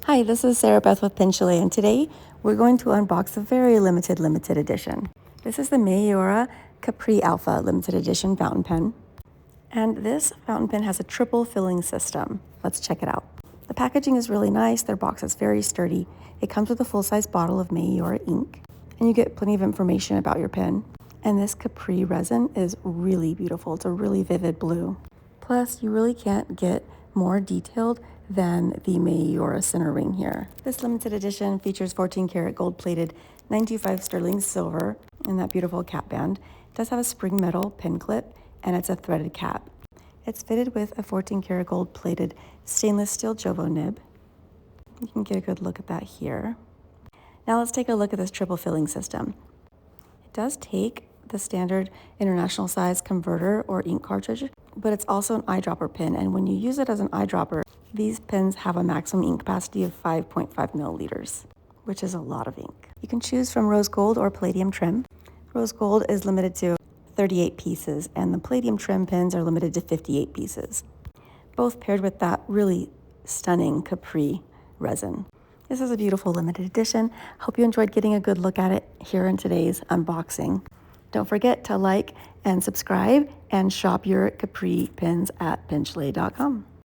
Hi, this is Sarah Beth with Pinchile, and today we're going to unbox a very limited edition. This is the Maiora Capri Alpha limited edition fountain pen. And this fountain pen has a triple filling system. Let's check it out. The packaging is really nice. Their box is very sturdy. It comes with a full-size bottle of Maiora ink, and you get plenty of information about your pen. And this Capri resin is really beautiful. It's a really vivid blue. Plus, you really can't get more detailed than the Maiora center ring here. This limited edition features 14 karat gold plated 925 sterling silver in that beautiful cap band. It does have a spring metal pin clip, and it's a threaded cap. It's fitted with a 14 karat gold plated stainless steel Jovo nib. You can get a good look at that here. Now let's take a look at this triple filling system. It does take the standard international size converter or ink cartridge, but it's also an eyedropper pen, and when you use it as an eyedropper, these pens have a maximum ink capacity of 5.5 milliliters, which is a lot of ink. You can choose from rose gold or palladium trim. Rose gold is limited to 38 pieces, and the palladium trim pens are limited to 58 pieces, both paired with that really stunning Capri resin. This is a beautiful limited edition. Hope you enjoyed getting a good look at it here in today's unboxing. Don't forget to like and subscribe and shop your Capri pens at pinchile.com.